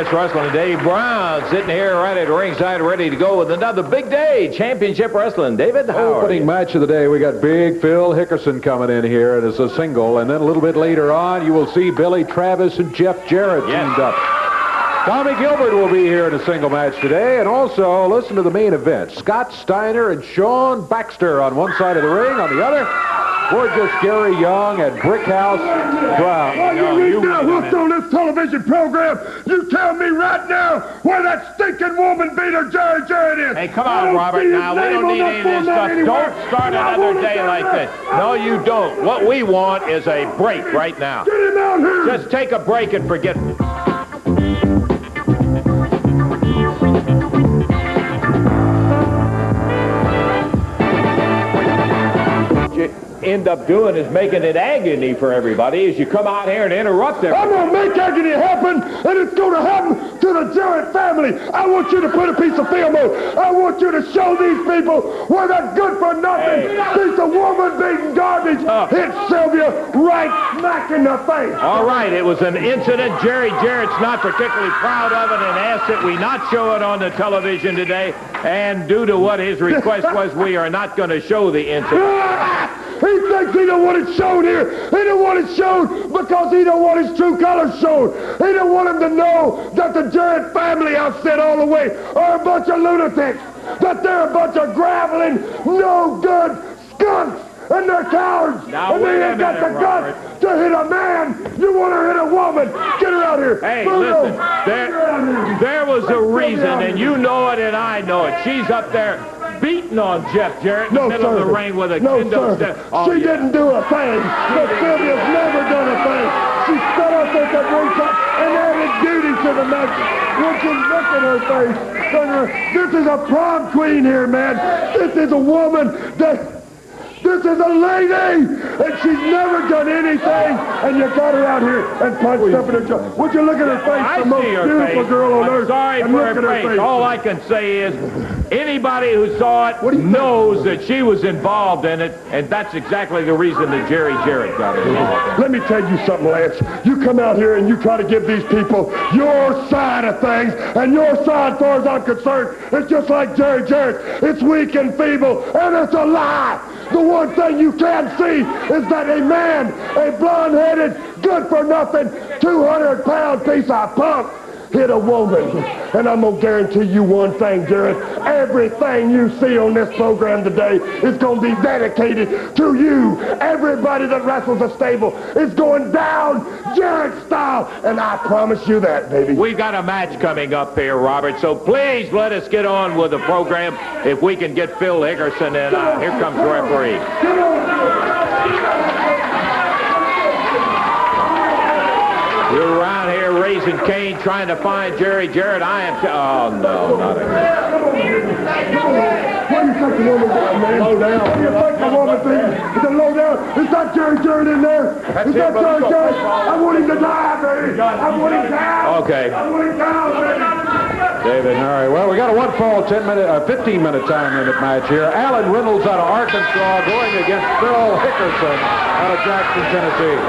CBS Wrestling. Dave Brown sitting here right at ringside, ready to go with another big day. Championship Wrestling. David, how Opening match of the day, we got Big Phil Hickerson coming in here, and it's a single. And then a little bit later on, you will see Billy Travis and Jeff Jarrett teamed up. Tommy Gilbert will be here in a single match today. And also, listen to the main event. Scott Steiner and Sean Baxter on one side of the ring. On the other, gorgeous Gary Young and Brickhouse Brown. You now hooked on this television program. You tell me right now where that stinking woman beater Jerry Jarrett is. Hey, come on, Robert, now. We don't need any of this stuff. Don't start another day like this. No, you don't. What we want is a break right now. Get him out here. Just take a break and forget it. End up doing is making it agony for everybody as you come out here and interrupt everybody. I'm going to make agony happen, and it's going to happen to the Jarrett family. I want you to put a piece of film on. I want you to show these people where that good-for-nothing piece of woman-beating garbage hit Sylvia right smack in the face. All right, it was an incident Jerry Jarrett's not particularly proud of it and asked that we not show it on the television today. And due to what his request was, we are not going to show the incident. He thinks he don't want it shown here. He don't want it shown because he don't want his true colors shown. He don't want him to know that the Jarrett family, I've said all the way, are a bunch of lunatics. That they're a bunch of graveling, no good skunks. And they're cowards. Now, and they ain't got the guts to hit a man. You want to hit a woman. Get her out here. Hey, listen, there was a reason, and you know it and I know it. She's up there beating on Jeff Jarrett in the middle of the ring with a kendo step. She didn't do a thing. But Sylvia's never done a thing. She stood up at that ringside and added beauty to the match. Look at her face. This is a prom queen here, man. This is a woman that... This is a lady, and she's never done anything, and you got her out here and punched up in her jaw. Would you look at her face, the most beautiful girl on earth? Sorry for her face. All I can say is anybody who saw it knows that she was involved in it, and that's exactly the reason that Jerry Jarrett got involved. Let me tell you something, Lance. You come out here and you try to give these people your side of things, and your side, as far as I'm concerned, is just like Jerry Jarrett. It's weak and feeble, and it's a lie. The one thing you can't see is that a man, a blonde-headed, good-for-nothing, 200-pound piece of punk hit a woman. And I'm going to guarantee you one thing, Jarrett. Everything you see on this program today is going to be dedicated to you. Everybody that wrestles a stable is going down Jarrett style. And I promise you that, baby. We've got a match coming up here, Robert. So please let us get on with the program if we can get Phil Hickerson in. Here comes the referee. We're around here raising Cain, trying to find Jerry Jarrett. I am... Oh, no, not again. What do you think the woman's doing, man? Low down. What do you think the woman thinks? Is it low down? Is that Jerry Jarrett in there? Is that Jerry Jarrett? I want him to die, baby. I want him down. Okay. I want him down, baby. David, all right. Well, we got a one-fall 15-minute time limit match here. Alan Reynolds out of Arkansas going against Phil Hickerson out of Jackson, Tennessee.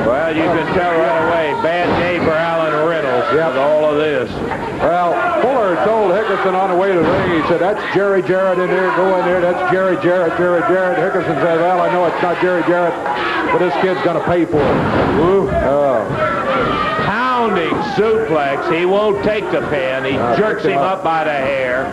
Well, you can tell right away, bad day for Alan Reynolds with all of this. Well, Fuller told Hickerson on the way to the ring, he said, that's Jerry Jarrett in there, go in there, that's Jerry Jarrett. Hickerson said, well, I know it's not Jerry Jarrett, but this kid's going to pay for it. Ooh. Pounding suplex, he won't take the pin, he jerks him up by the hair,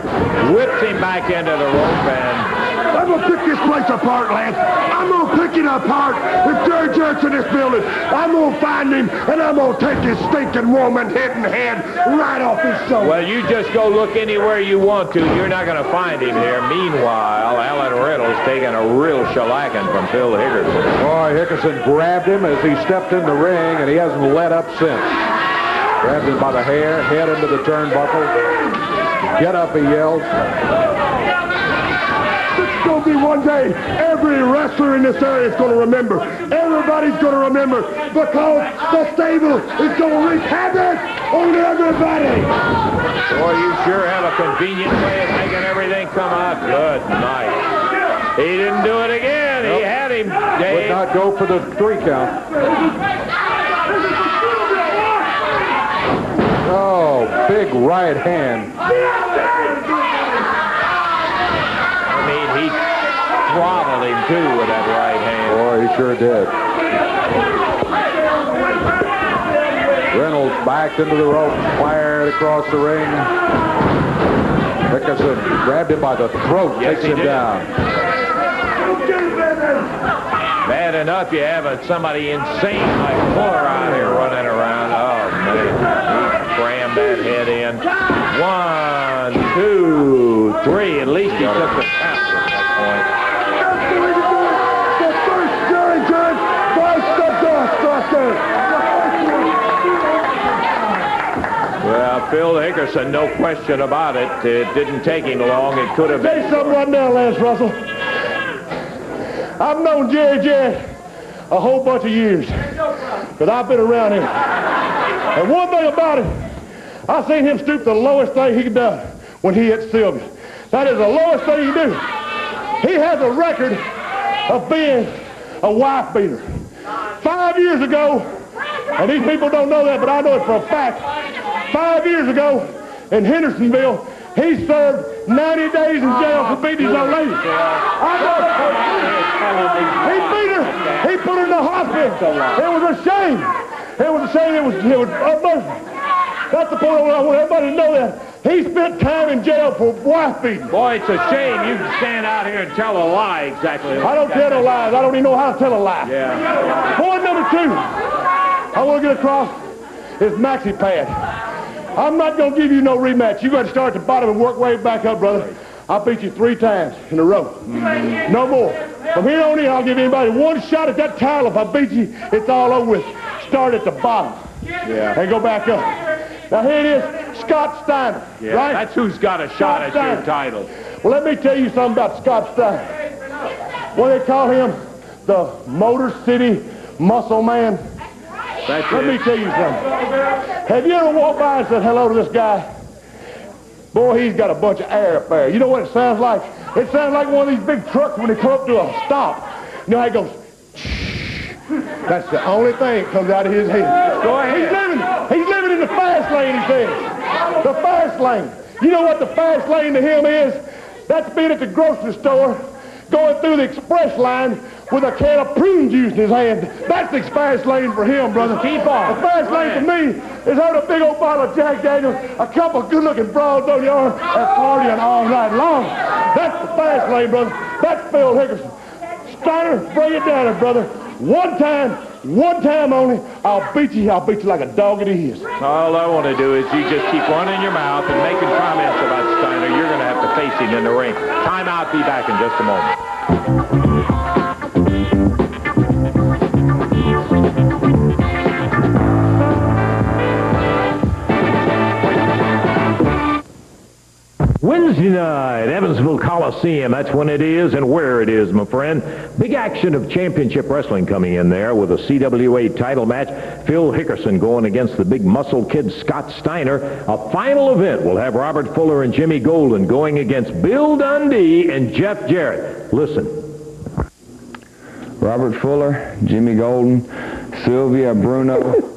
whips him back into the rope, and... I'm going to pick this place apart, Lance. I'm going to pick it apart. If Jerry Jarrett's in this building, I'm going to find him, and I'm going to take his stinking woman hidden head right off his shoulder. Well, you just go look anywhere you want to. You're not going to find him here. Meanwhile, Alan Reynolds taking a real shellacking from Phil Hickerson. Boy, Hickerson grabbed him as he stepped in the ring, and he hasn't let up since. Grabbed him by the hair, head into the turnbuckle. Get up, he yells. It's going to be one day every wrestler in this area is going to remember. Everybody's going to remember because the stable is going to wreak havoc on everybody. Boy, you sure have a convenient way of making everything come out. Good night. He didn't do it again. Nope. He had him, Dave. Would not go for the 3 count. Oh, big right hand. I mean, he throttled him, too, with that right hand. Boy, he sure did. Reynolds backed into the rope, fired across the ring. Hickerson grabbed him by the throat, takes him down. Bad enough you have somebody insane like Fuller out here running around. Oh, man. He crammed that head in. 1, 2, 3. At least he took the count at that point. The first Jerry Jarrett by Well, Phil Hickerson, no question about it. It didn't take him long. It could have Say been. something right now, Lance Russell. I've known Jerry Jarrett a whole bunch of years, because I've been around him. And one thing about it, I seen him stoop the lowest thing he could do when he hit Sylvia. That is the lowest thing he can do. He has a record of being a wife beater. 5 years ago, and these people don't know that, but I know it for a fact, 5 years ago in Hendersonville, he served 90 days in jail for beating his old lady. I know it. He beat her. He put her in the hospital. It was a shame. It was a shame. It was unmerciful. That's the point I want everybody to know that. He spent time in jail for wife beating. Boy, it's a shame you can stand out here and tell a lie exactly. I don't tell no lies. I don't even know how to tell a lie. Yeah. Point number 2 I want to get across is maxi pad. I'm not going to give you no rematch. You got to start at the bottom and work way back up, brother. I beat you 3 times in a row. No more. From here on in, I'll give anybody one shot at that title. If I beat you, it's all over with. Start at the bottom and go back up. Now, here it is, Scott Steiner, Yeah, right? that's who's got a shot at your title. Well, let me tell you something about Scott Steiner. What they call him, the Motor City Muscle Man. Let me tell you something. Have you ever walked by and said hello to this guy? Boy, he's got a bunch of air up there. You know what it sounds like? It sounds like one of these big trucks when they come up to a stop. You know how it goes? That's the only thing that comes out of his head. Go ahead. He's living in the fast lane, he says. The fast lane. You know what the fast lane to him is? That's being at the grocery store, going through the express line with a can of prune juice in his hand. That's the fast lane for him, brother. Keep on. The fast lane for me is having a big old bottle of Jack Daniels, a couple of good-looking broads on your arm, and partying all night long. That's the fast lane, brother. That's Phil Hickerson. Steiner, bring it down there, brother. One time only, I'll beat you like a dog it is. All I want to do is you just keep running your mouth and making comments about Steiner. You're going to have to face him in the ring. Time out. Be back in just a moment. Wednesday night, Evansville Coliseum. That's when it is and where it is, my friend. Big action of championship wrestling coming in there with a CWA title match. Phil Hickerson going against the big muscle kid Scott Steiner. A final event will have Robert Fuller and Jimmy Golden going against Bill Dundee and Jeff Jarrett. Listen. Robert Fuller, Jimmy Golden, Sylvia, Bruno,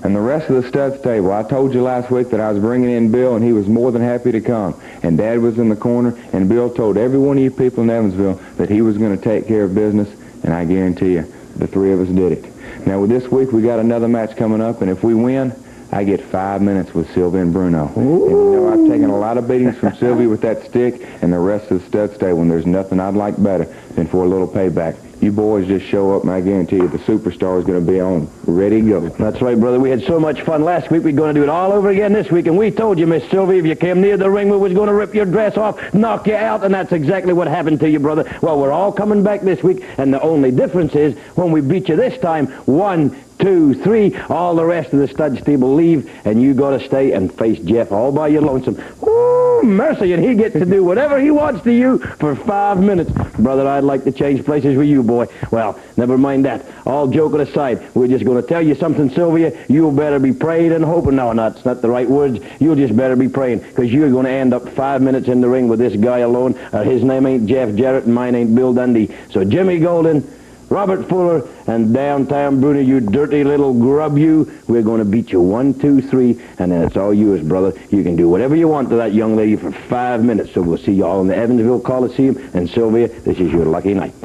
and the rest of the stud stable. I told you last week that I was bringing in Bill, and he was more than happy to come. And Dad was in the corner, and Bill told every one of you people in Evansville that he was going to take care of business, and I guarantee you, the 3 of us did it. Now, with this week, we got another match coming up, and if we win, I get 5 minutes with Sylvia and Bruno. And you know, I've taken a lot of beatings from Sylvia with that stick and the rest of the stud stable, and there's nothing I'd like better than for a little payback. You boys just show up, and I guarantee you the superstar is going to be on. Ready to go. That's right, brother. We had so much fun last week. We're going to do it all over again this week. And we told you, Miss Sylvia, if you came near the ring, we was going to rip your dress off, knock you out, and that's exactly what happened to you, brother. Well, we're all coming back this week, and the only difference is when we beat you this time, 1, 2, 3, all the rest of the stud stable leave, and you got to stay and face Jeff all by your lonesome. Woo, mercy, and he gets to do whatever he wants to you for 5 minutes. Brother, I'd like to change places with you, boy. Well, never mind that. All joking aside, we're just going to tell you something, Sylvia. You better be praying and hoping. No, that's not the right words. You just better be praying, because you're going to end up 5 minutes in the ring with this guy alone. His name ain't Jeff Jarrett, and mine ain't Bill Dundee. So, Jimmy Golden, Robert Fuller and downtown Bruno, you dirty little grub, you. We're going to beat you 1, 2, 3, and then it's all yours, brother. You can do whatever you want to that young lady for 5 minutes. So we'll see you all in the Evansville Coliseum. And Sylvia, this is your lucky night.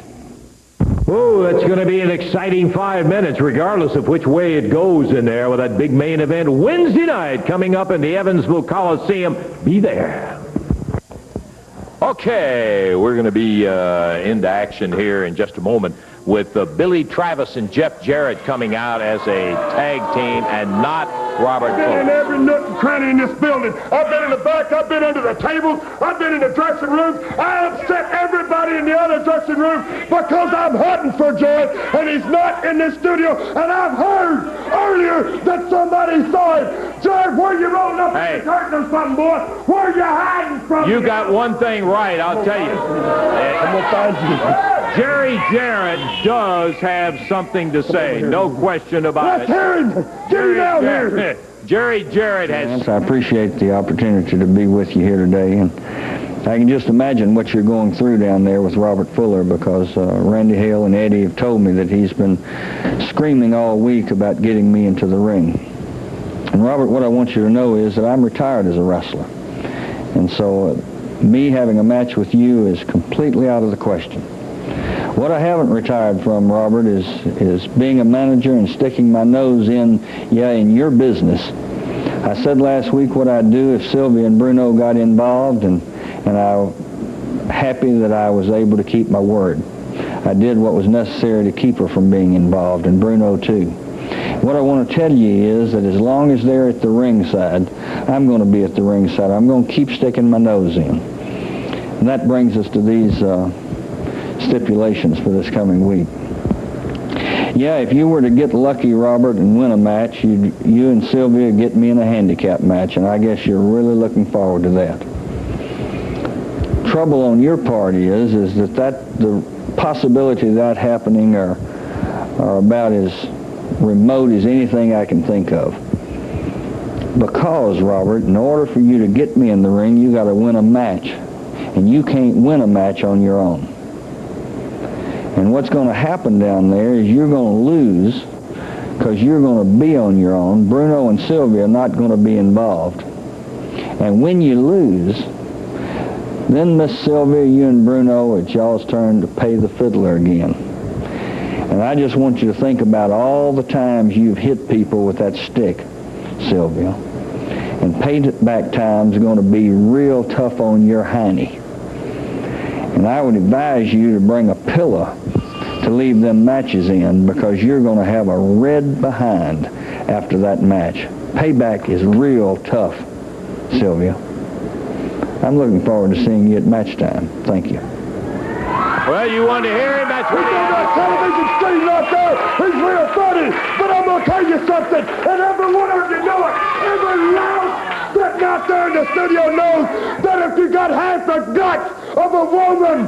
Oh, it's going to be an exciting 5 minutes, regardless of which way it goes in there with that big main event Wednesday night coming up in the Evansville Coliseum. Be there. Okay, we're going to be into action here in just a moment with Billy Travis and Jeff Jarrett coming out as a tag team and not Robert Fuller. I've been in every nook and cranny in this building. I've been in the back. I've been under the tables. I've been in the dressing rooms. I upset everybody in the other dressing room because I'm hunting for Jarrett, and he's not in this studio. And I've heard earlier that somebody saw him. Jarrett, where you rolling up in the curtain or something, boy? Where you hiding from? You got one thing right, I'll tell you. I'm going to find you. Jerry Jarrett does have something to say, no question about Let's hear him. Get him out here. Jerry Jarrett has... I appreciate the opportunity to be with you here today, and I can just imagine what you're going through down there with Robert Fuller, because Randy Hale and Eddie have told me that he's been screaming all week about getting me into the ring. And Robert, what I want you to know is that I'm retired as a wrestler, and so me having a match with you is completely out of the question. What I haven't retired from, Robert, is being a manager and sticking my nose in your business. I said last week what I'd do if Sylvia and Bruno got involved, and I'm happy that I was able to keep my word. I did what was necessary to keep her from being involved, and Bruno too. What I want to tell you is that as long as they're at the ringside, I'm going to be at the ringside. I'm going to keep sticking my nose in. And that brings us to these stipulations for this coming week. Yeah, if you were to get lucky, Robert, and win a match, you and Sylvia get me in a handicap match, and I guess you're really looking forward to that. Trouble on your part is that the possibility of that happening are about as remote as anything I can think of. Because, Robert, in order for you to get me in the ring, you got to win a match, and you can't win a match on your own. And what's going to happen down there is you're going to lose because you're going to be on your own. Bruno and Sylvia are not going to be involved. And when you lose, then Miss Sylvia, you and Bruno, it's y'all's turn to pay the fiddler again. And I just want you to think about all the times you've hit people with that stick, Sylvia. And payback time's going to be real tough on your hiney. And I would advise you to bring a pillow to leave them matches in, because you're going to have a red behind after that match. Payback is real tough, Sylvia. I'm looking forward to seeing you at match time. Thank you. Well, you want to hear him? That's He's what on that television screen right there. He's real funny. But I'm going to tell you something, and every one of you know it. Every loud sitting out there in the studio knows that if you got half the guts of a woman,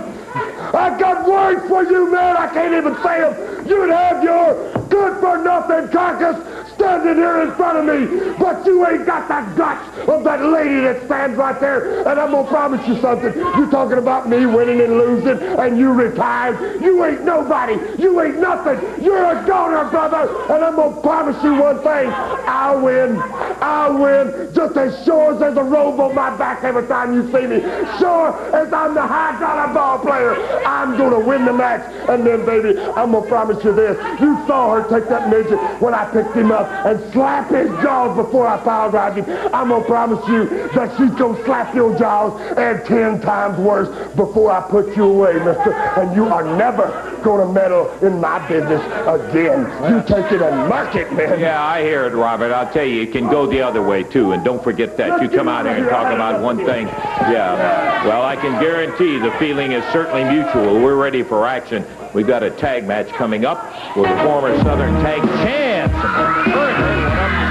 I got words for you, man. I can't even say them. You'd have your good-for-nothing carcass standing here in front of me, but you ain't got the guts of that lady that stands right there. And I'm going to promise you something. You're talking about me winning and losing, and you retired. You ain't nobody. You ain't nothing. You're a goner, brother. And I'm going to promise you one thing. I'll win. I'll win just as sure as there's a robe on my back every time you see me. Sure as I'm the high-dollar ball player, I'm going to win the match. And then, baby, I'm going to promise you this. You saw her take that midget when I picked him up and slap his jaws before I power drive him. I'm going to promise you that she's going to slap your jaws and 10 times worse before I put you away, mister. And you are never going to meddle in my business again. You take it and mark it, man. Yeah, I hear it, Robert. I'll tell you, it can go the other way, too. And don't forget that. You come out here and talk about one thing. Yeah. Well, I can guarantee the feeling is certainly mutual. We're ready for action. We've got a tag match coming up with the former Southern Tag Champs. Currently,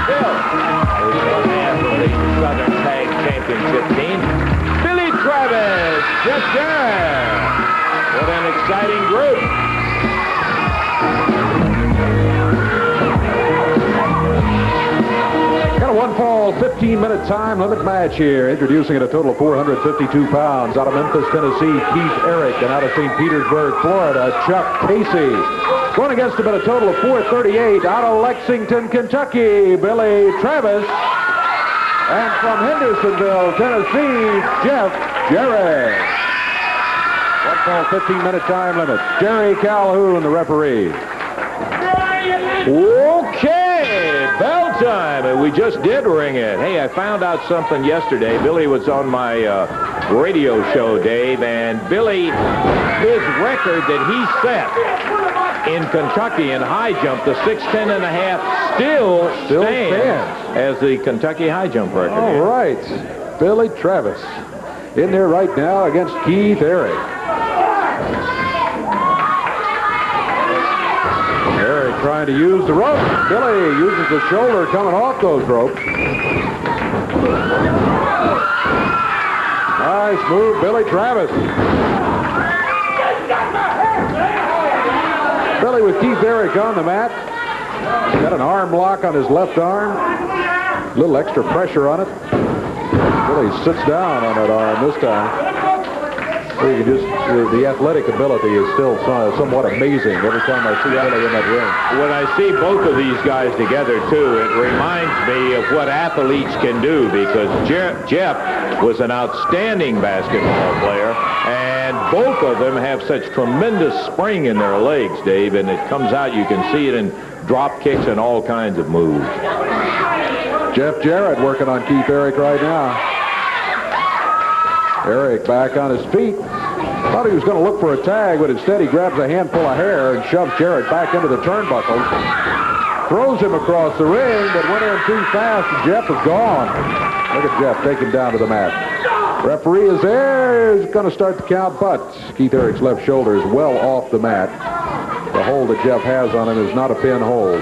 still, the man of the Southern Tag Championship team, Billy Travis, Jeff Jarrett. What an exciting group. Got a one-fall, 15-minute time limit match here. Introducing at a total of 452 pounds. Out of Memphis, Tennessee, Keith Eric. And out of St. Petersburg, Florida, Chuck Casey. Going against him at a total of 438 out of Lexington, Kentucky, Billy Travis. And from Hendersonville, Tennessee, Jeff Jarrett. 15-minute time limit. Jerry Calhoun, the referee. Okay, bell time, and we just did ring it. Hey, I found out something yesterday. Billy was on my radio show, Dave, and Billy, his record that he set in Kentucky in high jump, the 6'10 and a half, still stands as the Kentucky high jump record. All right, Billy Travis in there right now against Keith Eric. Eric trying to use the rope. Billy uses the shoulder coming off those ropes. Nice move, Billy Travis. Billy with Keith Eric on the mat. Got an arm lock on his left arm. A little extra pressure on it. Billy sits down on that arm this time. You can just, the athletic ability is still somewhat amazing every time I see Billy in that ring. When I see both of these guys together, too, it reminds me of what athletes can do, because Jeff was an outstanding basketball player, and both of them have such tremendous spring in their legs, Dave, and it comes out, you can see it in drop kicks and all kinds of moves. Jeff Jarrett working on Keith Eric right now. Eric back on his feet. Thought he was going to look for a tag, but instead he grabs a handful of hair and shoves Jarrett back into the turnbuckles. Throws him across the ring, but went in too fast, and Jeff is gone. Look at Jeff take him down to the mat. Referee is there. He's going to start the count, but Keith Eric's left shoulder is well off the mat. The hold that Jeff has on him is not a pin hold.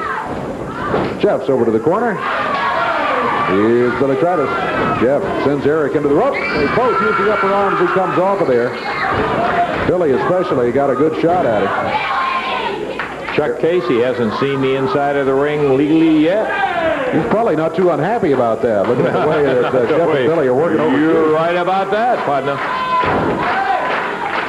Jeff's over to the corner. Here's Billy Travis. Jeff sends Eric into the rope. They both use the upper arms. He comes off of there. Billy especially got a good shot at it. Chuck Casey hasn't seen the inside of the ring legally yet. He's probably not too unhappy about that. Look at the way that Jeff and Billy are working over. You're right about that, partner.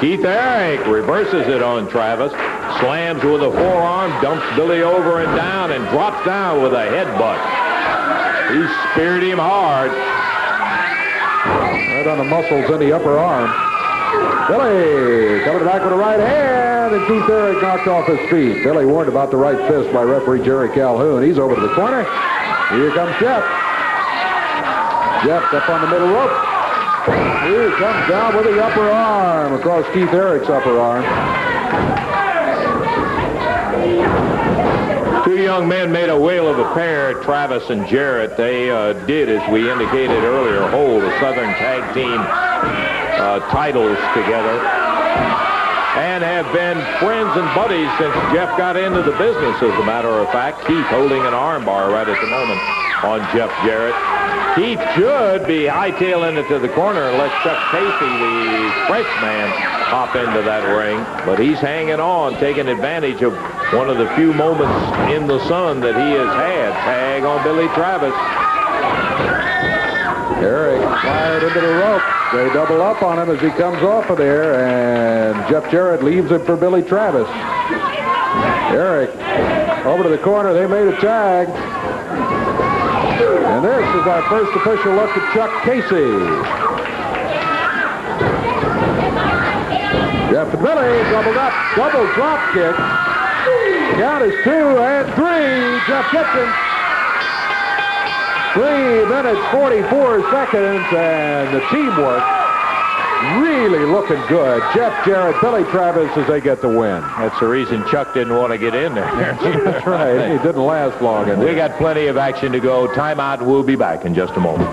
Keith Eric reverses it on Travis. Slams with a forearm, dumps Billy over and down, and drops down with a headbutt. He speared him hard. Right on the muscles in the upper arm. Billy coming back with a right hand, and Keith Eric knocked off his feet. Billy warned about the right fist by referee Jerry Calhoun. He's over to the corner. Here comes Jeff. Jeff up on the middle rope. Here comes down with the upper arm across Keith Eric's upper arm. Two young men made a whale of a pair, Travis and Jarrett. They did, as we indicated earlier, hold the Southern Tag Team titles together and have been friends and buddies since Jeff got into the business, as a matter of fact. Keith holding an arm bar right at the moment on Jeff Jarrett. Keith should be hightailing it to the corner and let Chuck Casey, the freshman, hop into that ring. But he's hanging on, taking advantage of one of the few moments in the sun that he has had. Tag on Billy Travis. Eric fired into the rope. They double up on him as he comes off of there, and Jeff Jarrett leaves it for Billy Travis. Eric over to the corner. They made a tag. And this is our first official look at Chuck Casey. Jeff and Billy doubled up, double drop kick. Count is 2 and 3. Jeff gets him. 3 minutes, 44 seconds, and the teamwork really looking good. Jeff Jarrett, Billy Travis as they get the win. That's the reason Chuck didn't want to get in there. That's right. He didn't last long in there. We got plenty of action to go. Timeout. We'll be back in just a moment.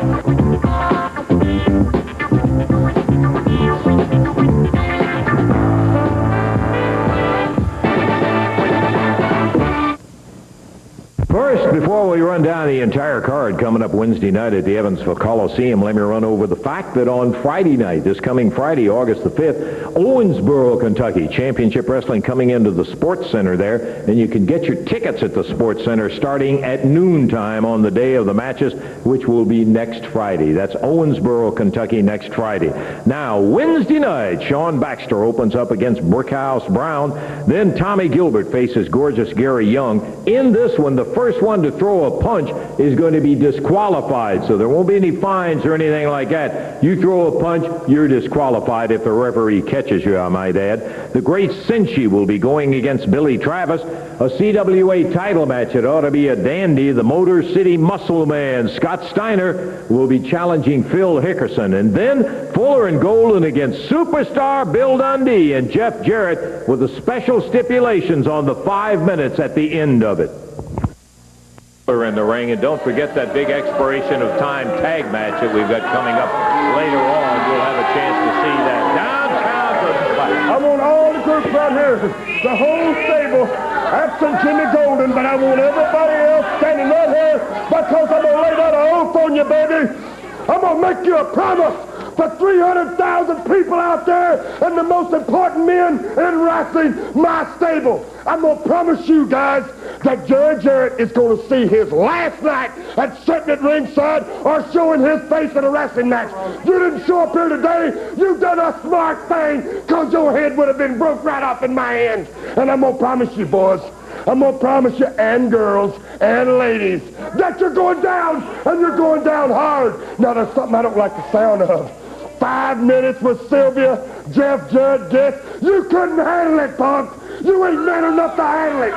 First, before we run down the entire card coming up Wednesday night at the Evansville Coliseum, let me run over the fact that on Friday night, this coming Friday, August the 5th, Owensboro, Kentucky, Championship Wrestling coming into the Sports Center there, and you can get your tickets at the Sports Center starting at noontime on the day of the matches, which will be next Friday. That's Owensboro, Kentucky, next Friday. Now, Wednesday night, Sean Baxter opens up against Brickhouse Brown. Then Tommy Gilbert faces gorgeous Gary Young. In this one, the first one to throw a punch is going to be disqualified, so there won't be any fines or anything like that. You throw a punch, you're disqualified if the referee catches you, I might add. The Great Cincy will be going against Billy Travis. A CWA title match. It ought to be a dandy. The Motor City Muscle Man, Scott Steiner, will be challenging Phil Hickerson. And then Fuller and Golden against Superstar Bill Dundee and Jeff Jarrett with the special stipulations on the 5 minutes at the end of it. In the ring, and don't forget that big expiration of time tag match that we've got coming up later on. You'll have a chance to see that downtown to the fight. I want all the groups right here, the whole stable, absent Jimmy Golden, but I want everybody else standing right here because I'm going to lay down an oath on you, baby. I'm going to make you a promise for 300,000 people out there and the most important men in wrestling, my stable. I'm going to promise you guys that Jerry Jarrett is going to see his last night at sitting at ringside or showing his face in a wrestling match. You didn't show up here today. You done a smart thing because your head would have been broke right off in my hands. And I'm going to promise you, boys, I'm going to promise you, and girls, and ladies, that you're going down, and you're going down hard. Now, there's something I don't like the sound of. 5 minutes with Sylvia, Jeff, Judd, Dick. You couldn't handle it, punk. You ain't man enough to handle it.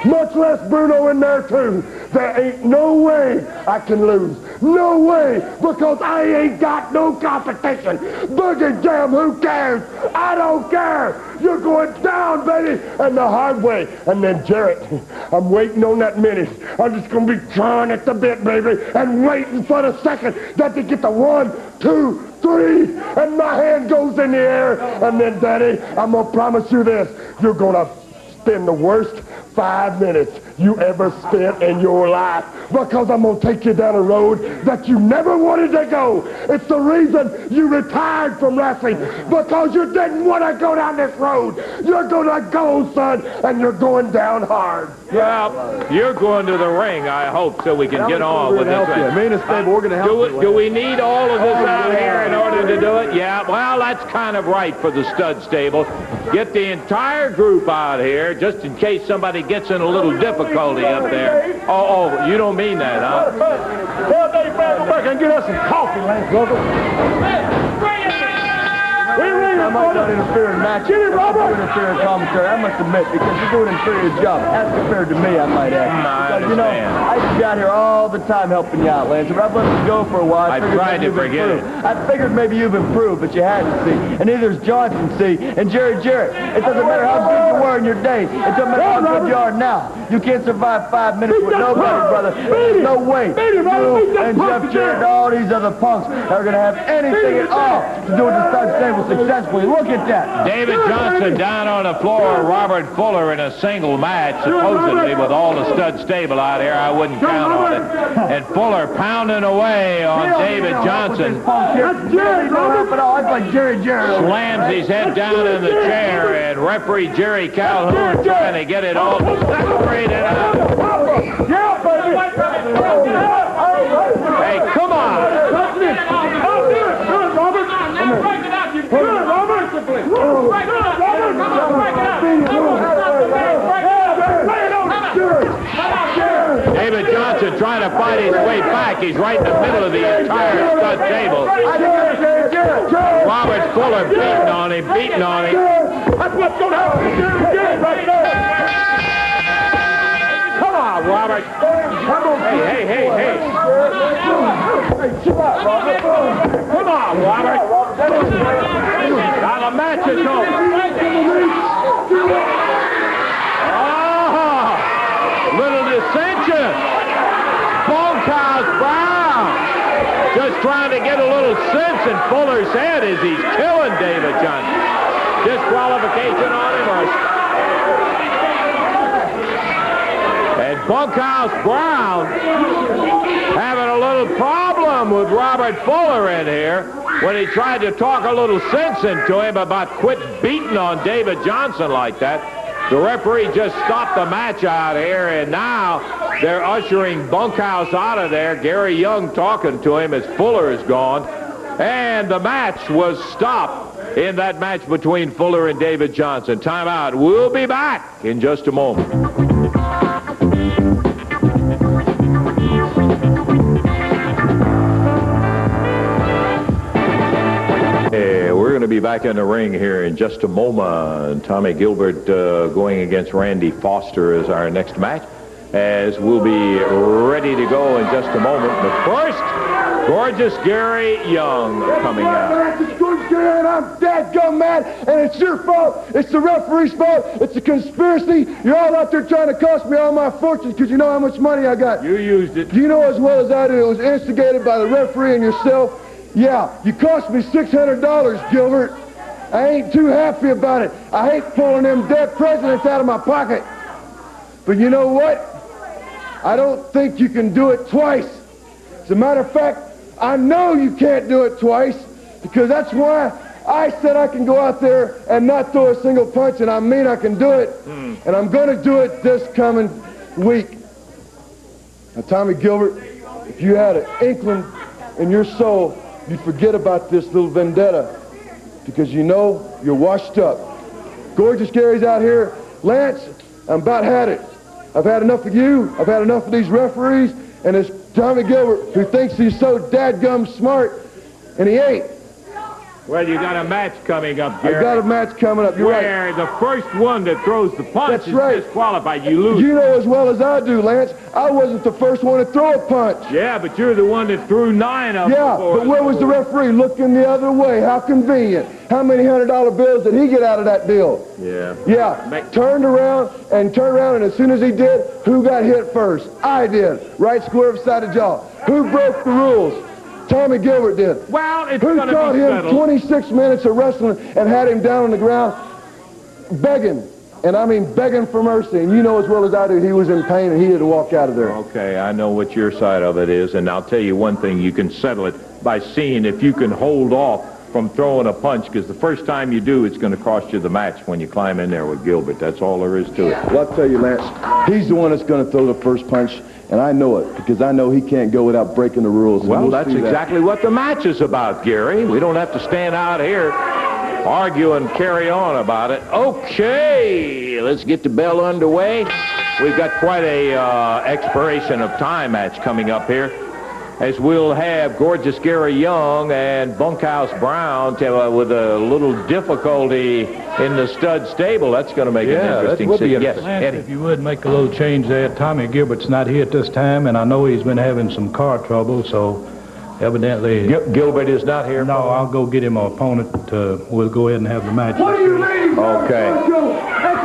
Much less Bruno in there, too. There ain't no way I can lose. No way, because I ain't got no competition. Boogie damn, who cares? I don't care. You're going down, baby, and the hard way. And then Jarrett, I'm waiting on that minute. I'm just going to be trying at the bit, baby, and waiting for the second that they get the 1, 2, 3, and my hand goes in the air. And then, Daddy, I'm going to promise you this. You're going to spend the worst 5 minutes you ever spent in your life, because I'm going to take you down a road that you never wanted to go. It's the reason you retired from wrestling, because you didn't want to go down this road. You're going to go, son, and you're going down hard. Well, you're going to the ring, I hope, so we can get on with this. Me and the stable, we're going to help you. Do we need all of this out here in order to do it? Yeah, well, that's kind of right for the stud stable. Get the entire group out here, just in case somebody gets in a little difficulty up there. Oh, you don't mean that, huh? Tell Dave Brown, go back and get us some coffee, Lance Local. I might not interfere in matches. Jimmy Robert! Interfere in commentary, I must admit, because you're doing an inferior job, as compared to me, I might add. I you know, I used to be out here all the time helping you out, Lance. If I've let you go for a while, I tried to forget it. I figured maybe you've improved, but you hadn't, see. And neither's Johnson, see, and Jerry Jarrett. It doesn't matter how good you were in your day. It doesn't matter how good you are now. You can't survive 5 minutes with nobody, brother. There's no way you and Jeff Jarrett and all these other punks are going to have anything at all to do with the stud stable successfully. Look at that. David Johnson down on the floor, Robert Fuller in a single match, supposedly with all the stud stable out here. I wouldn't count on it. And Fuller pounding away on David Johnson. That's Jerry, Robert. It's like Jerry Jarrett. Slams his head down in the chair, and referee Jerry Calhoun trying to get it all separated out. Yeah, baby. Hey, come on. David Johnson trying to fight his way back. He's right in the middle of the entire stud table. Robert Fuller beating on him. That's what's going to happen right there. Come on, Robert. Hey. Come on, Robert. Now the match is over. Little dissension. Bunkhouse Brown just trying to get a little sense in Fuller's head as he's killing David Johnson. Disqualification on him or And Bunkhouse Brown having a little problem with Robert Fuller in here when he tried to talk a little sense into him about quit beating on David Johnson like that. The referee just stopped the match out here, and now they're ushering Bunkhouse out of there. Gary Young talking to him as Fuller is gone. And the match was stopped in that match between Fuller and David Johnson. Timeout. We'll be back in just a moment. We're going to be back in the ring here in just a moment. Tommy Gilbert going against Randy Foster is our next match, as we'll be ready to go in just a moment. But first, gorgeous Gary Young coming out. It's gorgeous Gary, and I'm dadgum mad, and it's your fault. It's the referee's fault. It's a conspiracy. You're all out there trying to cost me all my fortunes because you know how much money I got. You used it. You know as well as I do it was instigated by the referee and yourself. Yeah, you cost me $600, Gilbert. I ain't too happy about it. I hate pulling them dead presidents out of my pocket. But you know what? I don't think you can do it twice. As a matter of fact, I know you can't do it twice, because that's why I said I can go out there and not throw a single punch, and I mean I can do it. And I'm going to do it this coming week. Now, Tommy Gilbert, if you had an inkling in your soul, you'd forget about this little vendetta, because you know you're washed up. Gorgeous Gary's out here. Lance, I'm about had it. I've had enough of you. I've had enough of these referees. And it's Tommy Gilbert who thinks he's so dadgum smart, and he ain't. Well, you got a match coming up, Gary. I got a match coming up. You're where right. the first one that throws the punch That's right. is disqualified. You lose. You know as well as I do, Lance. I wasn't the first one to throw a punch. Yeah, but you're the one that threw 9 of them. Yeah, but where was the referee? Looking the other way. How convenient. How many $100 bills did he get out of that deal? Yeah. Yeah, turned around, and as soon as he did, who got hit first? I did. Right square beside the jaw. Who broke the rules? Tommy Gilbert did. Well, it's Who going to taught be him settled. 26 minutes of wrestling and had him down on the ground begging, and I mean begging for mercy. And you know as well as I do, he was in pain and he had to walk out of there. Okay, I know what your side of it is, and I'll tell you one thing. You can settle it by seeing if you can hold off from throwing a punch, because the first time you do, it's going to cost you the match when you climb in there with Gilbert. That's all there is to it. Well, I'll tell you, Lance, he's the one that's going to throw the first punch. And I know it, because I know he can't go without breaking the rules. Well, that's exactly what the match is about, Gary. We don't have to stand out here, argue and carry on about it. Okay, let's get the bell underway. We've got quite a expiration of time match coming up here, as we'll have gorgeous Gary Young and Bunkhouse Brown with a little difficulty in the stud stable. That's going to make an interesting situation. Yes, Lance, if you would make a little change there. Tommy Gilbert's not here at this time, and I know he's been having some car trouble, so evidently... Gilbert is not here? No, I'll go get him an opponent. We'll go ahead and have the match. What do you mean? Okay.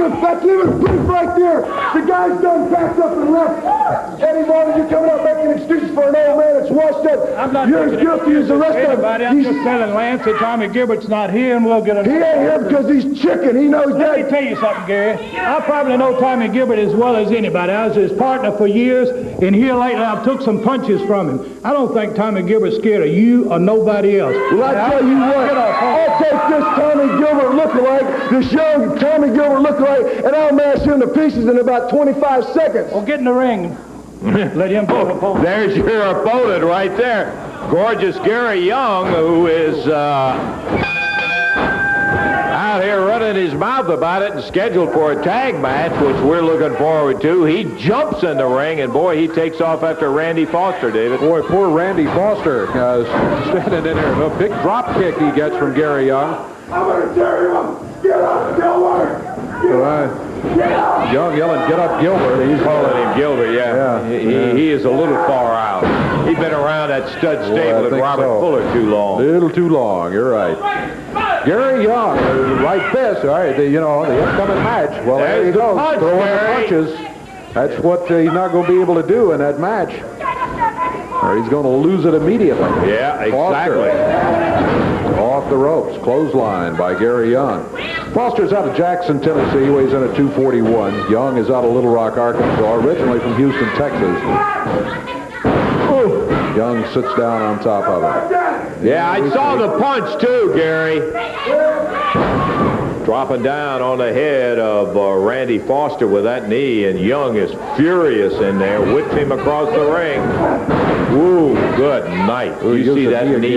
That's even proof right there. The guy's done backed up and left. Eddie Martin, you're coming out making excuses for an old man that's washed up. I'm not You're as guilty as the rest of them. I'm just telling Lance that Tommy Gilbert's not here, and we'll get him. He ain't here because he's chicken. He knows Let me that. tell you something, Gary. I probably know Tommy Gilbert as well as anybody. I was his partner for years, and here lately I've took some punches from him. I don't think Tommy Gilbert's scared of you or nobody else. Well, I tell you what, I'll take this Tommy Gilbert lookalike, this young Tommy Gilbert lookalike, and I'll mash him to pieces in about 25 seconds. Well, get in the ring. Let him go. There's your opponent right there. Gorgeous Gary Young, who is out here running his mouth about it and scheduled for a tag match, which we're looking forward to. He jumps in the ring, and boy, he takes off after Randy Foster, David. Boy, poor Randy Foster standing in there. A big drop kick he gets from Gary Young. I'm going to tear you up. Get up, Gilbert. Young yelling, "Get up, Gilbert." He's calling him Gilbert, yeah. He is a little far out. He's been around that stud stable with Robert Fuller too long. A little too long, you're right. Gary Young, right fist, all right, the upcoming match. Well, there you go, throwing the punches. That's what he's not going to be able to do in that match. Or he's going to lose it immediately. Yeah, exactly. Off the ropes. Clothesline by Gary Young. Foster's out of Jackson, Tennessee. Weighs in at 241. Young is out of Little Rock, Arkansas, originally from Houston, Texas. Young sits down on top of him. Yeah, I saw the punch too, Gary. Dropping down on the head of Randy Foster with that knee, and Young is furious in there, whips him across the ring. Woo, good night. Ooh, you see that knee?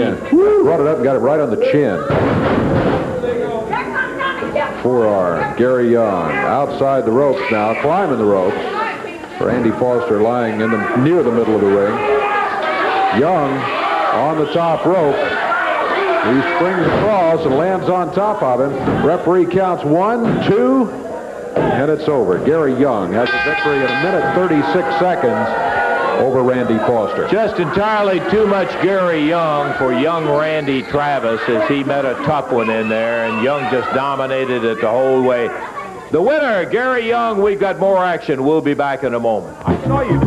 Brought it up and got it right on the chin. Forearm, Gary Young, outside the ropes now, climbing the ropes. Randy Foster lying near the middle of the ring. Young on the top rope. He springs across and lands on top of him. Referee counts 1, 2, and it's over. Gary Young has the victory in 1:36 seconds over Randy Foster. Just entirely too much Gary Young for young Randy Travis as he met a tough one in there, and Young just dominated it the whole way. The winner, Gary Young. We've got more action. We'll be back in a moment. I saw you.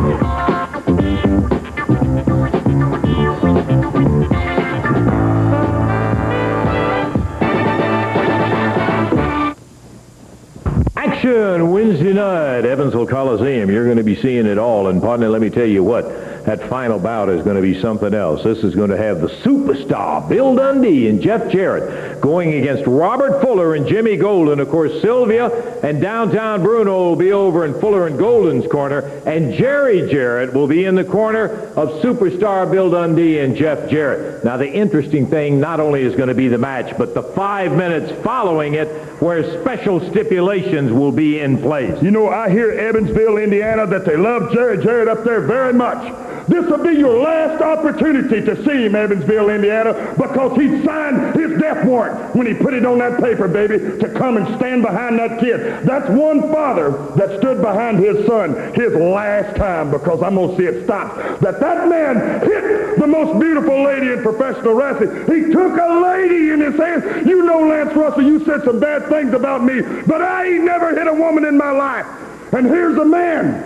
Action Wednesday night, Evansville Coliseum. You're going to be seeing it all. And partner, let me tell you what, that final bout is going to be something else. This is going to have the superstar, Bill Dundee and Jeff Jarrett, going against Robert Fuller and Jimmy Golden. Of course, Sylvia and Downtown Bruno will be over in Fuller and Golden's corner, and Jerry Jarrett will be in the corner of superstar Bill Dundee and Jeff Jarrett. Now, the interesting thing not only is going to be the match, but the 5 minutes following it, where special stipulations will be in place. You know, I hear Evansville, Indiana, that they love Jerry Jarrett up there very much. This will be your last opportunity to see him, Evansville, Indiana, because he signed his death warrant when he put it on that paper, baby, to come and stand behind that kid. That's one father that stood behind his son his last time, because I'm going to see it stop. That man hit the most beautiful lady in professional wrestling. He took a lady in his hand. You know, Lance Russell, you said some bad things about me, but I ain't never hit a woman in my life. And here's a man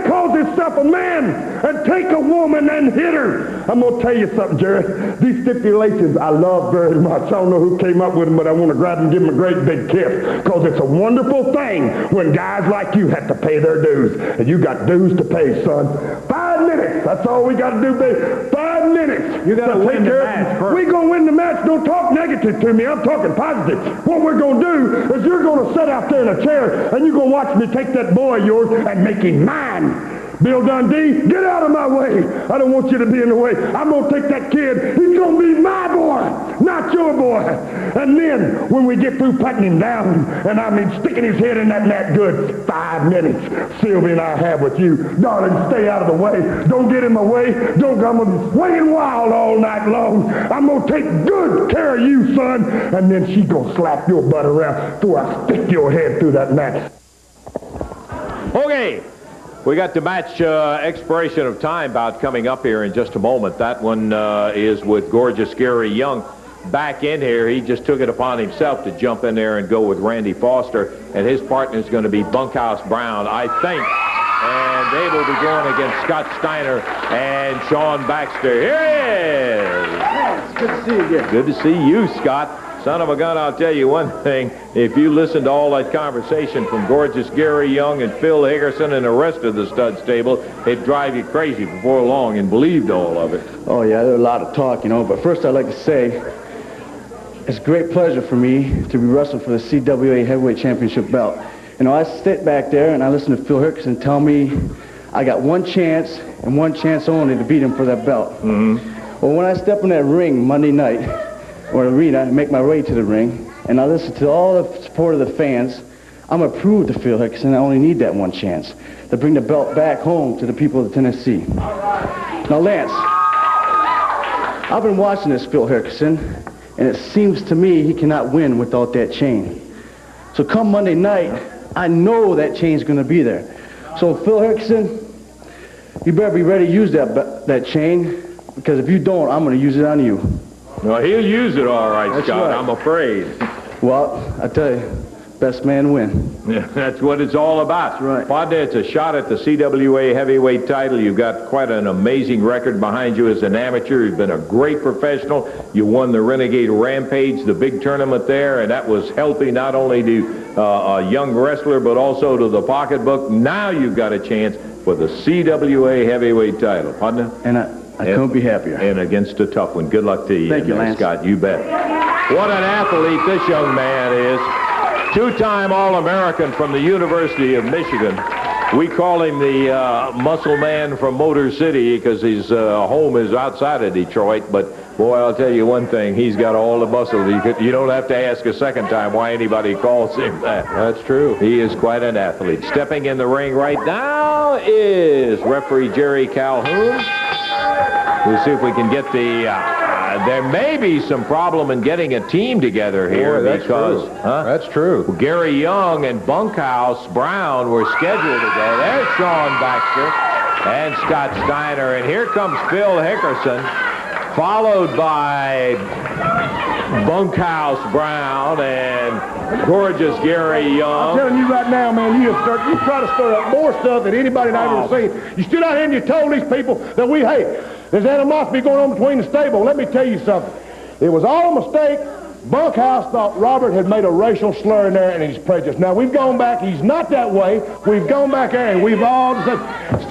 calls himself a man, and take a woman and hit her. I'm going to tell you something, Jerry. These stipulations I love very much. I don't know who came up with them, but I want to grab them and give them a great big kiss, because it's a wonderful thing when guys like you have to pay their dues. And you got dues to pay, son. 5 minutes. That's all we got to do, baby. 5 minutes. You got to win the match first. We're going to win the match. Don't talk negative to me. I'm talking positive. What we're going to do is you're going to sit out there in a chair, and you're going to watch me take that boy of yours and make him mine. Bill Dundee, get out of my way. I don't want you to be in the way. I'm going to take that kid. He's going to be my boy, not your boy. And then, when we get through putting him down, and I mean sticking his head in that net good, 5 minutes, Sylvia and I have with you. Darling, stay out of the way. Don't get in my way. I'm going to be swinging wild all night long. I'm going to take good care of you, son. And then she's going to slap your butt around before I stick your head through that net. Okay, we got the match expiration of time bout coming up here in just a moment. That one is with gorgeous Gary Young back in here. He just took it upon himself to jump in there and go with Randy Foster, and his partner is going to be Bunkhouse Brown, I think. And they will be going against Scott Steiner and Sean Baxter. Here he is. Yeah, it's good to see you again. Good to see you, Scott. Son of a gun, I'll tell you one thing. If you listen to all that conversation from gorgeous Gary Young and Phil Hickerson and the rest of the stud stable, it'd drive you crazy before long, and believed all of it. Oh, yeah, there's a lot of talk, you know. But first, I'd like to say it's a great pleasure for me to be wrestling for the CWA Heavyweight Championship belt. You know, I sit back there and I listen to Phil Hickerson tell me I got one chance and one chance only to beat him for that belt. Mm-hmm. Well, when I step in that ring Monday night, or arena, and make my way to the ring, and I listen to all the support of the fans, I'm going to prove to Phil Hickerson I only need that one chance to bring the belt back home to the people of Tennessee. Now, Lance, I've been watching this Phil Hickerson, and it seems to me he cannot win without that chain. So come Monday night, I know that chain's going to be there. So, Phil Hickerson, you better be ready to use that chain, because if you don't, I'm going to use it on you. Well, he'll use it all right, That's Scott, right. I'm afraid. Well, I tell you, best man win. Yeah, that's what it's all about. That's right. Padre, it's a shot at the CWA heavyweight title. You've got quite an amazing record behind you as an amateur. You've been a great professional. You won the Renegade Rampage, the big tournament there, and that was healthy not only to a young wrestler, but also to the pocketbook. Now you've got a chance for the CWA heavyweight title. Padre? And I couldn't be happier. And against a tough one. Good luck to you. Thank you, Lance. Scott. You bet. What an athlete this young man is. Two-time All-American from the University of Michigan. We call him the muscle man from Motor City because his home is outside of Detroit. But, boy, I'll tell you one thing. He's got all the muscle. You don't have to ask a second time why anybody calls him that. That's true. He is quite an athlete. Stepping in the ring right now is referee Jerry Calhoun. We'll see if we can get the... there may be some problem in getting a team together here. Boy, that's because... true. That's true. Gary Young and Bunkhouse Brown were scheduled to go. There's Sean Baxter and Scott Steiner. And here comes Phil Hickerson, followed by Bunkhouse Brown and gorgeous Gary Young. I'm telling you right now, man, you try to stir up more stuff than anybody I've ever seen. You stood out here and you told these people that we hate. There's animosity going on between the stable. Let me tell you something. It was all a mistake. Bunkhouse thought Robert had made a racial slur in there and he's prejudiced. Now, we've gone back. He's not that way. We've gone back there and we've all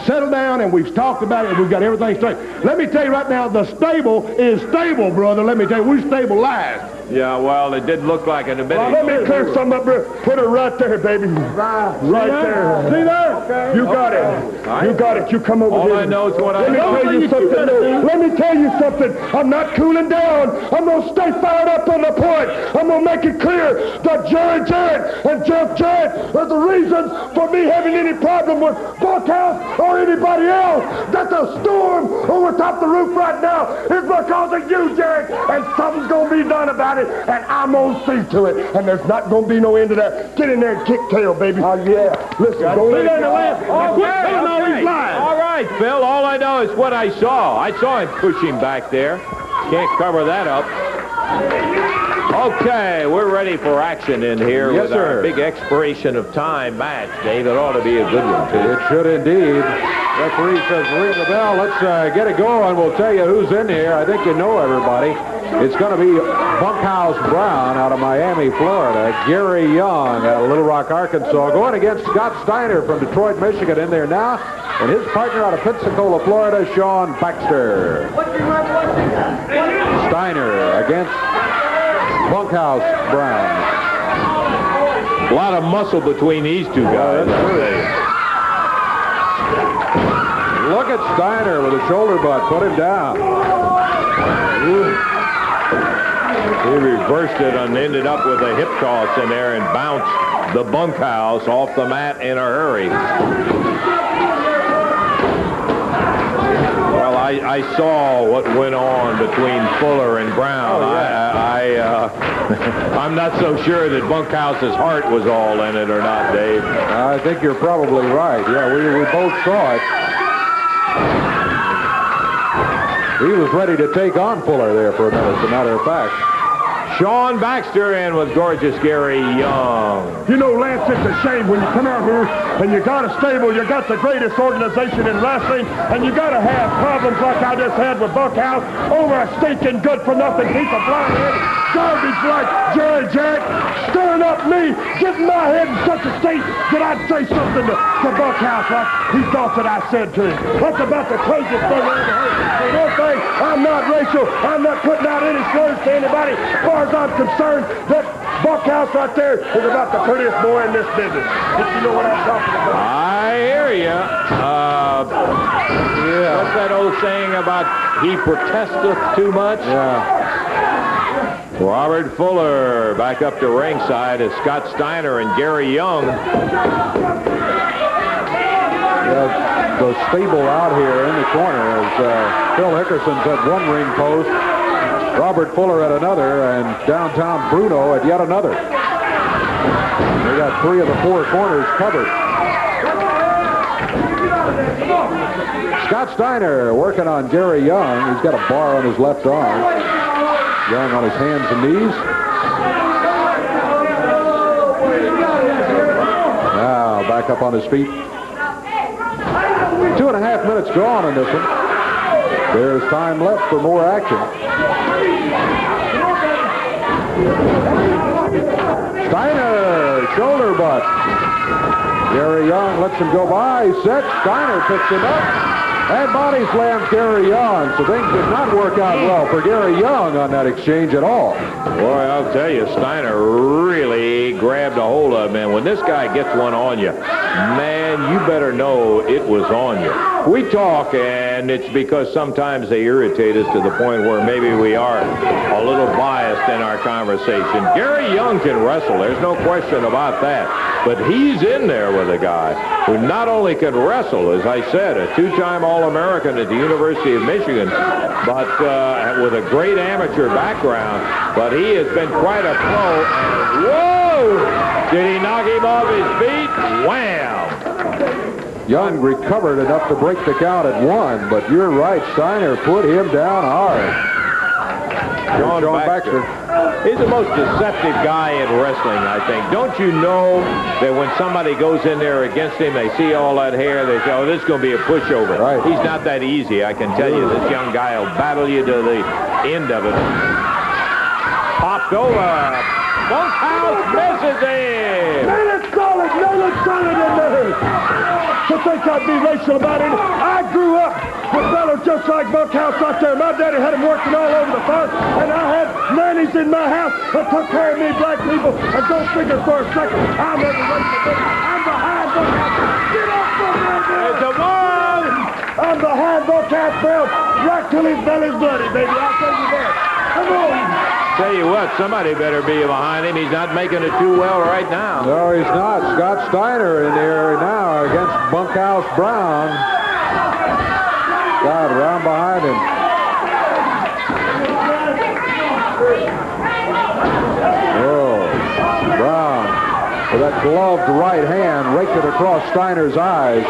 settled down and we've talked about it and we've got everything straight. Let me tell you right now, the stable is stable, brother. Let me tell you, we're stable last. Yeah, well, it did look like it a minute ago. Let me clear something up here. Put it right there, baby. Right there. See there? Okay. You got it. Right. You got it. You come over All here. I know is what I know. Let me tell you something. Let me tell you something. I'm not cooling down. I'm going to stay fired up on the point. I'm going to make it clear that Jerry Jarrett and Jeff Jarrett are the reasons for me having any problem with Bunkhouse or anybody else. That the storm over top the roof right now is because of you, Jarrett, and something's going to be done about it, and I'm going to see to it, and there's not going to be no end to that. Get in there and kick tail, baby. Oh, yeah. Listen, go lay down the lamp. Quit telling all these lies. All right, Phil, all I know is what I saw. I saw him push him back there. Can't cover that up. Okay, we're ready for action in here with our big expiration of time match, Dave. It ought to be a good one, too. It should indeed. Referee says ring the bell. Let's get it going. We'll tell you who's in here. I think you know everybody. It's going to be Bunkhouse Brown out of Miami, Florida. Gary Young out of Little Rock, Arkansas, going against Scott Steiner from Detroit, Michigan in there now. And his partner out of Pensacola, Florida, Sean Baxter. Steiner against Bunkhouse Brown. A lot of muscle between these two guys. Look at Steiner with a shoulder butt. Put him down. He reversed it and ended up with a hip toss in there and bounced the Bunkhouse off the mat in a hurry. Well, I saw what went on between Fuller and Brown. Oh, yeah. I'm not so sure that Bunkhouse's heart was all in it or not, Dave. I think you're probably right. Yeah, we both saw it. He was ready to take on Fuller there for a minute, as a matter of fact. Sean Baxter in with gorgeous Gary Young. You know, Lance, it's a shame when you come out here and you got a stable, you got the greatest organization in wrestling, and you got to have problems like I just had with Bunkhouse over a stinking good-for-nothing piece of blonde-headed garbage like Jerry Jarrett, stirring up me, getting my head in such a state that I'd say something to Bunkhouse like he thought that I said to him. That's about the craziest thing I ever heard. For one thing, I'm not racial. I'm not putting out any slurs to anybody. As far as I'm concerned, that Bunkhouse right there is about the prettiest boy in this business. If you know what I'm talking about. I hear you. Yeah. What's that old saying about he protesteth too much? Yeah. Robert Fuller back up to ringside as Scott Steiner and Gary Young. The stable out here in the corner is Phil Hickerson's at one ring post, Robert Fuller at another, and downtown Bruno at yet another. They got 3 of the 4 corners covered. Scott Steiner working on Gary Young. He's got a bar on his left arm. Young on his hands and knees. back up on his feet. 2.5 minutes gone in this one. There's time left for more action. Steiner, shoulder butt. Gary Young lets him go by. Set. Steiner picks him up. And body slams Gary Young. So things did not work out well for Gary Young on that exchange at all. Boy, I'll tell you, Steiner really grabbed a hold of him. And when this guy gets one on you, man, you better know it was on you. We talk, and it's because sometimes they irritate us to the point where maybe we are a little biased in our conversation. Gary Young can wrestle. There's no question about that. But he's in there with a guy who not only can wrestle, as I said, a two-time All-American at the University of Michigan, but with a great amateur background. But he has been quite a pro. And whoa! Did he knock him off his feet? Wham! Young recovered enough to break the count at 1, but you're right, Steiner put him down hard. John Baxter. He's the most deceptive guy in wrestling, I think. Don't you know that when somebody goes in there against him, they see all that hair, they say, oh, this is going to be a pushover. Right. He's not that easy, I can tell you. This young guy will battle you to the end of it. Popped over. Bunkhouse misses him. Man, it's solid. Man, it's solid in there. To think I'd be racial about it. I grew up with fellas just like Bunkhouse out there. My daddy had them working all over the farm, and I had nannies in my house that took care of me black people. And don't figure for a second I'm ever racist. I'm behind Bunkhouse. Get off from there, man. It's a one. I'm behind Bunkhouse Brown right till his belly's bloody, baby. I'll tell you that. Come on. Tell you what, somebody better be behind him. He's not making it too well right now. No, he's not. Scott Steiner in there now against Bunkhouse Brown. God, around behind him. Oh, Brown with that gloved right hand raked it across Steiner's eyes.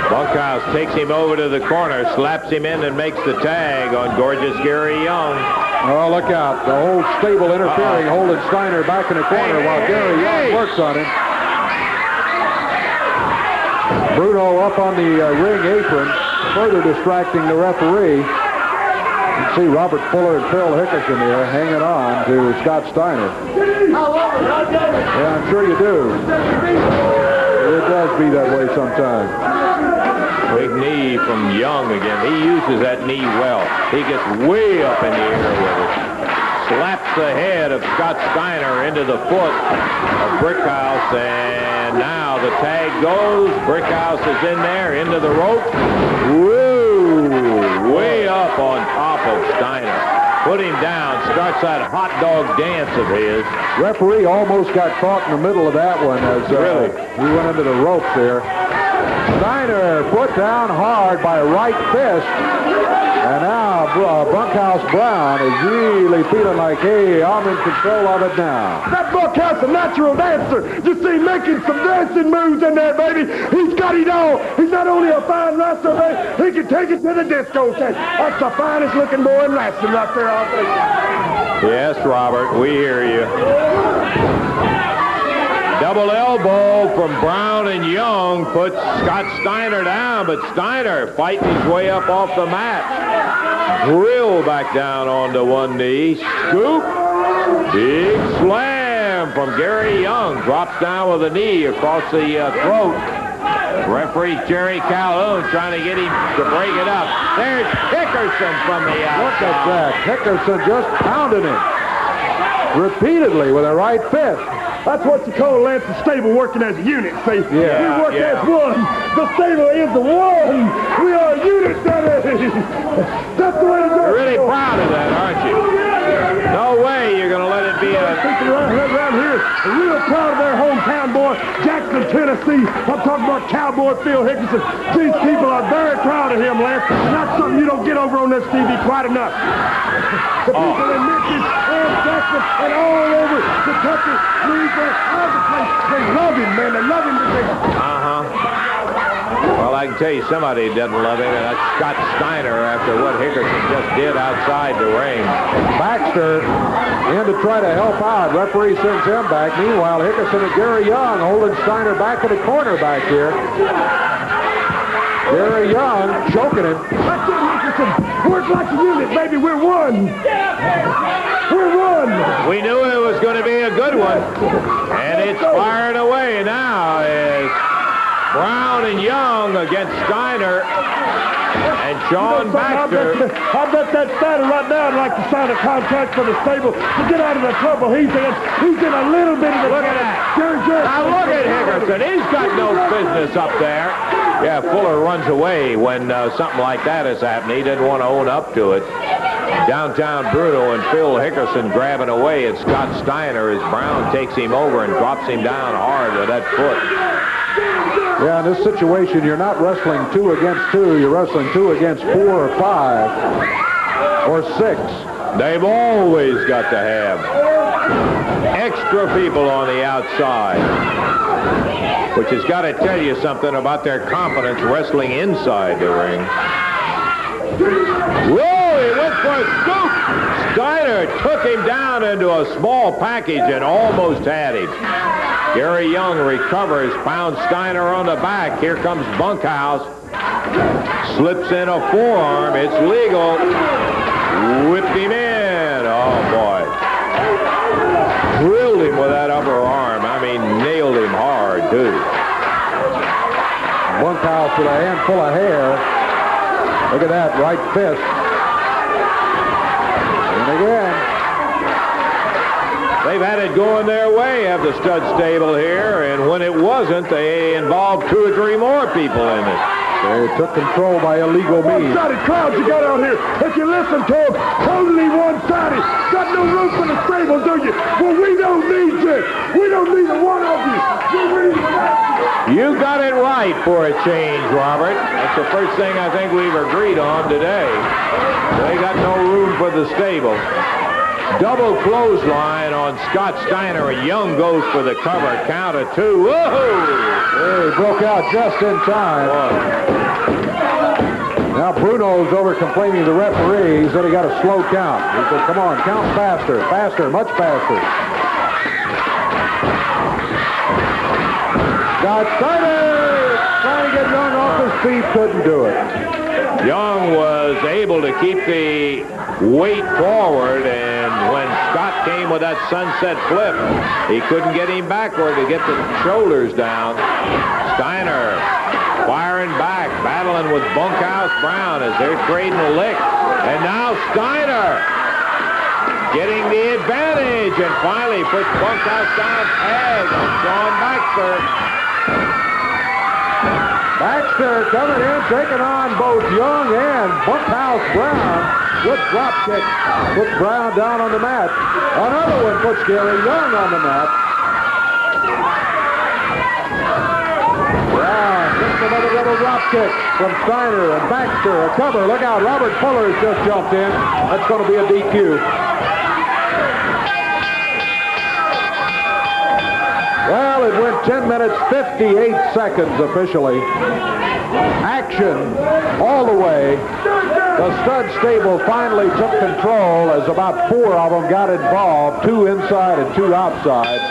Bunkhouse takes him over to the corner, slaps him in, and makes the tag on gorgeous Gary Young. Oh, look out. The whole stable interfering, holding Steiner back in the corner while Gary Young works on him. Bruno up on the ring apron, further distracting the referee. You can see Robert Fuller and Phil Hickerson here hanging on to Scott Steiner. Yeah, I'm sure you do. It does be that way sometimes. Big knee from Young again. He uses that knee well. He gets way up in the air with it. Slaps the head of Scott Steiner into the foot of Brickhouse, and now the tag goes. Brickhouse is in there, into the rope. Woo! Way up on top of Steiner. Put him down, starts that hot dog dance of his. Referee almost got caught in the middle of that one as Really? he went into the ropes there. Steiner put down hard by a right fist. And now Bunkhouse Brown is really feeling like, hey, I'm in control of it now. That Bunkhouse a natural dancer. You see, making some dancing moves in there, baby. He's got it all. He's not only a fine wrestler, man, he can take it to the disco. That's the finest looking boy in wrestling right there, I'll tell you. Yes, Robert, we hear you. Double elbow from Brown and Young puts Scott Steiner down, but Steiner fighting his way up off the mat. Drill back down onto one knee. Scoop. Big slam from Gary Young. Drops down with a knee across the throat. Referee Jerry Calhoun trying to get him to break it up. There's Hickerson from the outside. Look at that. Hickerson just pounded him repeatedly with a right fist. That's what you call Lance the stable working as a unit, see? Yeah, we work yeah. as one. The stable is the one. We are a unit, Daddy. That's the way to go. You're really proud of that, aren't you? No way you're going to let it be a... People around here are real proud of their hometown boy, Jackson, Tennessee. I'm talking about cowboy Phil Hickerson. These people are very proud of him, Lance. And that's something you don't get over on this TV quite enough. The people in Memphis and Jackson and all over Kentucky, Louisiana, all the place, they love him, man. They love him today. Well, I can tell you somebody doesn't love him, and that's Scott Steiner after what Hickerson just did outside the ring. Baxter in to try to help out. Referee sends him back. Meanwhile, Hickerson and Gary Young holding Steiner back in the corner back here. Gary Young choking him. That's it, Hickerson. Work like a unit, baby. We're one. We're one. We knew it was going to be a good one, and it's fired away now as Brown and Young against Steiner and Sean Baxter. I bet that Steiner right now would like to sign a contract for the stable to get out of the trouble he's in. He's in a little bit of a... Look at that. Now look at Hickerson. He's got no business up there. Yeah, Fuller runs away when something like that is happening. He didn't want to own up to it. Downtown Bruno and Phil Hickerson grabbing away at Scott Steiner as Brown takes him over and drops him down hard with that foot. Yeah, in this situation, you're not wrestling 2 against 2. You're wrestling 2 against 4 or 5 or 6. They've always got to have extra people on the outside, which has got to tell you something about their competence wrestling inside the ring. Whoa, he went for a scoop. Steiner took him down into a small package and almost had him. Gary Young recovers, pounds Steiner on the back. Here comes Bunkhouse. Slips in a forearm. It's legal. Whipped him in. Oh, boy. Drilled him with that upper arm. I mean, nailed him hard, too. Bunkhouse with a handful of hair. Look at that, right fist. And again. They've had it going their way, have the stud stable here, and when it wasn't, they involved 2 or 3 more people in it. They took control by illegal means. One-sided crowd you got out here. If you listen to them, totally one-sided. Got no room for the stable, do you? Well, we don't need you. We don't need a one of you. We need a... You got it right for a change, Robert. That's the first thing I think we've agreed on today. They got no room for the stable. Double clothesline on Scott Steiner, and Young goes for the cover. Count of 2. Whoa! He broke out just in time. Now Bruno's over complaining to the referee. He said he got a slow count. He said, come on, count faster, faster, much faster. Scott Steiner trying to get Young off his feet, couldn't do it. Young was able to keep the weight forward, and when Scott came with that sunset flip, he couldn't get him backward to get the shoulders down. Steiner firing back, battling with Bunkhouse Brown as they're trading licks. And now Steiner getting the advantage and finally puts Bunkhouse down tag on Sean Baxter. Baxter coming in, taking on both Young and Bunkhouse Brown. Good drop kick. Puts Brown down on the mat. Another one puts Gary Young on the mat. Brown gets another double drop kick from Steiner and Baxter. A cover. Look out. Robert Fuller has just jumped in. That's going to be a DQ. Well, it went 10 minutes, 58 seconds officially. Action all the way. The stud stable finally took control as about 4 of them got involved, 2 inside and 2 outside.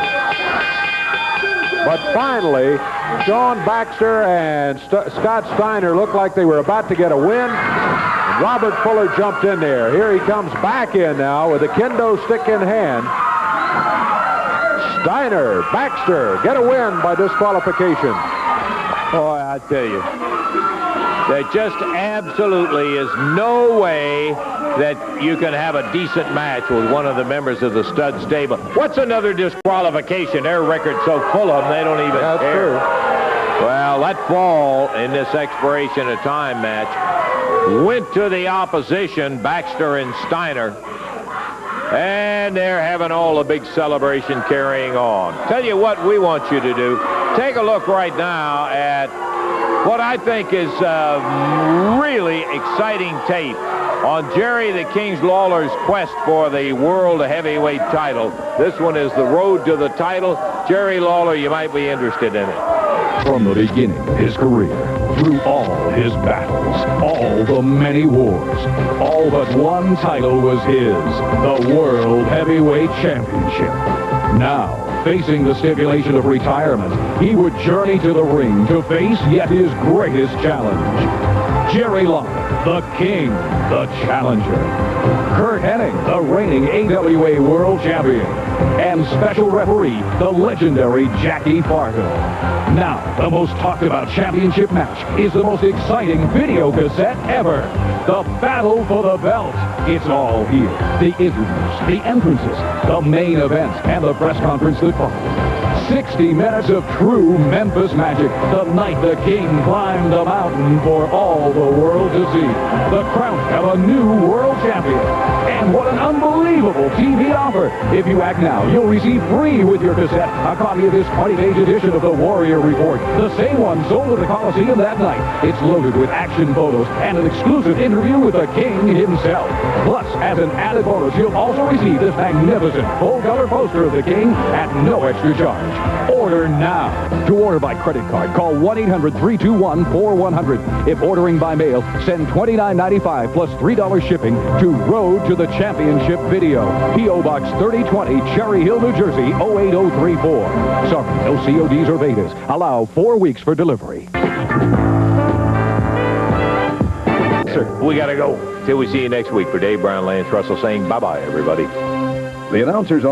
But finally, Sean Baxter and Scott Steiner looked like they were about to get a win. And Robert Fuller jumped in there. Here he comes back in now with a kendo stick in hand. Steiner, Baxter get a win by disqualification. Boy, I tell you, there just absolutely is no way that you can have a decent match with one of the members of the stud stable. What's another disqualification? Their record's so full of them, they don't even care. True. Well, that fall in this expiration of time match went to the opposition, Baxter and Steiner. And they're having all a big celebration carrying on. Tell you what we want you to do. Take a look right now at what I think is a really exciting tape on Jerry the King Lawler's quest for the world heavyweight title. This one is the road to the title. Jerry Lawler, you might be interested in it. From the beginning of his career, through all his battles, all the many wars. All but one title was his, the World Heavyweight Championship. Now, facing the stipulation of retirement, he would journey to the ring to face yet his greatest challenge. Jerry Lawler, the King, the Challenger. Kurt Hennig, the reigning AWA World Champion. And special referee, the legendary Jackie Fargo. Now, the most talked about championship match is the most exciting video cassette ever. The Battle for the Belt. It's all here. The interviews, the entrances, the main event, and the press conference that followed. 60 minutes of true Memphis magic. The night the King climbed the mountain for all the world to see. The crowning of a new world champion. And what an unbelievable TV offer. If you act now, you'll receive free with your cassette a copy of this 20-page edition of the Warrior Report. The same one sold at the Coliseum that night. It's loaded with action photos and an exclusive interview with the King himself. Plus, as an added bonus, you'll also receive this magnificent full-color poster of the King at no extra charge. Order now. To order by credit card, call 1-800-321-4100. If ordering by mail, send $29.95 plus $3 shipping to Road to the Championship Video. P.O. Box 3020, Cherry Hill, New Jersey, 08034. Sorry, no CODs or betas. Allow 4 weeks for delivery. Sir, we got to go. Till we see you next week. For Dave Brown, Lance Russell saying bye-bye, everybody. The announcers